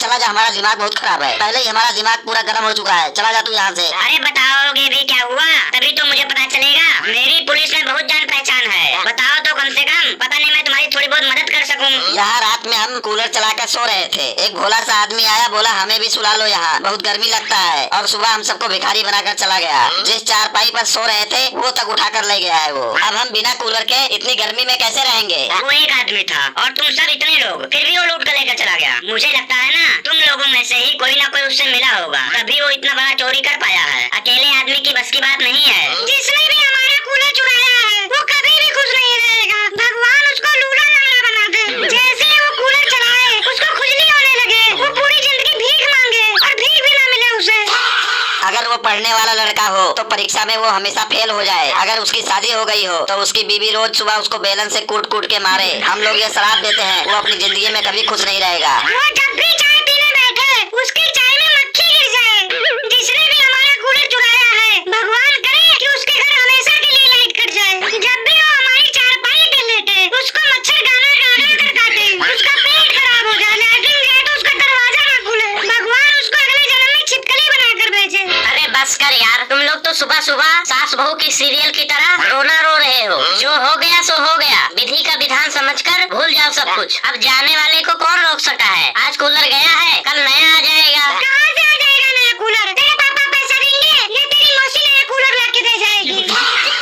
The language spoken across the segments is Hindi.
चला जा, हमारा दिमाग बहुत खराब है। पहले ही हमारा दिमाग पूरा गर्म हो चुका है, चला जा तू यहाँ से। अरे बताओगे भी क्या हुआ, तभी तो मुझे पता चलेगा। मेरी पुलिस में बहुत जान पहचान है, बताओ तो कम से कम, पता नहीं मैं तुम्हारी थोड़ी बहुत मदद कर सकूं। यहाँ रात में हम कूलर चला कर सो रहे थे, एक भोला सा आदमी आया, बोला हमें भी सुला लो, यहाँ बहुत गर्मी लगता है, और सुबह हम सबको भिखारी बनाकर चला गया। जिस चारपाई पर सो रहे थे वो तक उठा कर ले गया है वो। अब हम बिना कूलर के इतनी गर्मी में कैसे रहेंगे? वो एक आदमी था और तुम सब इतने लोग, फिर भी वो लूट कर लेकर चला गया। मुझे लगता है ना तुम लोगों में से ही कोई ना कोई उससे मिला होगा, तभी वो इतना बड़ा चोरी कर पाया है। अकेले आदमी की बस की बात नहीं है। जिसने भी हमारा कूलर चुराया है वो कभी भी खुश नहीं रहेगा। भगवान उसको लूला लंगड़ा बना दे। जैसे ही वो कूलर चलाए उसको खुजली होने लगे, वो पूरी जिंदगी भीख मांगे और भीख भी ना मिले उसे। अगर वो पढ़ने वाला लड़का हो तो परीक्षा में वो हमेशा फेल हो जाए। अगर उसकी शादी हो गई हो तो उसकी बीवी रोज सुबह उसको बेलन से कूट कूट के मारे। हम लोग ये श्राप देते हैं वो अपनी जिंदगी में कभी खुश नहीं रहेगा। वो जब भी चाय पीने बैठे उसकी चाय में मक्खी गिर जाए। जिसने भी हमारा कूलर चुराया है भगवान करे कि उसके घर हमेशा के लिए लाइट कट जाए। जब भी वो हमारी चारपाई पे लेटे उसको मच्छर गाना गाना कर काटे, उसका पेट खराब हो जाए, लैट्रिन जाए तो उसका दरवाजा ना खुले। भगवान उसको अगले जन्म में छिपकली बनाकर भेजे। अरे बस कर यार, तुम लोग तो सुबह सुबह सास बहू की सीरियल की तरह रोना रो रहे हो। जो हो गया सो हो गया, विधि का विधान समझकर भूल जाओ सब कुछ। अब जाने वाले को कौन रोक सका है? आज कूलर गया है, कल नया आ जाएगा। कहाँ से आ जाएगा नया कूलर? तेरे पापा पैसा देंगे या तेरी मौसी नया कूलर लाके दे जाएगी?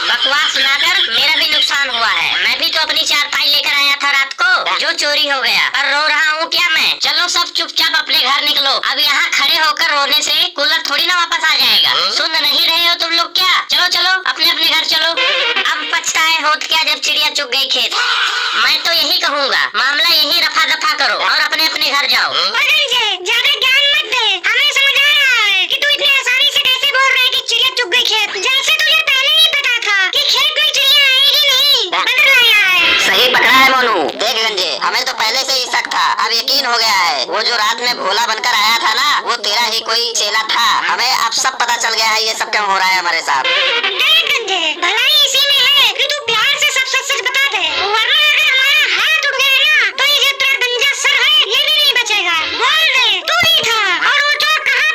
बकवास सुनाकर मेरा भी नुकसान हुआ है। मैं भी तो अपनी चारपाई लेकर आया था रात को, जो चोरी हो गया। और रो रहा हूँ क्या मैं? चलो सब चुपचाप अपने घर निकलो। अब यहाँ खड़े होकर रोने से कूलर थोड़ी ना वापस आ जाएगा। सुन नहीं रहे हो तुम लोग क्या? चलो चलो अपने अपने घर चलो। अब पछताए होत क्या जब चिड़िया चुग गई खेत। मैं तो यही कहूँगा, मामला यही रफा दफा करो और अपने अपने घर जाओ। ज्यादा ज्ञान मत दे, हमें समझ आ रहा है कि तू इतनी आसानी से कैसे बोल रहा है कि चिड़िया चुग गई खेत। जैसे तुझे पहले ही पता था कि खेत में चिड़िया आएगी नहीं, बंदर लाया है। सही पकड़ा है मोनू। देख गंजे, हमें तो पहले से ही शक था, अब यकीन हो गया है। वो जो रात में भोला बनकर आया था ना, वो तेरा ही कोई चेला था। हमें अब सब पता चल गया है ये सब क्यों हो रहा है हमारे साथ। देख गंजे,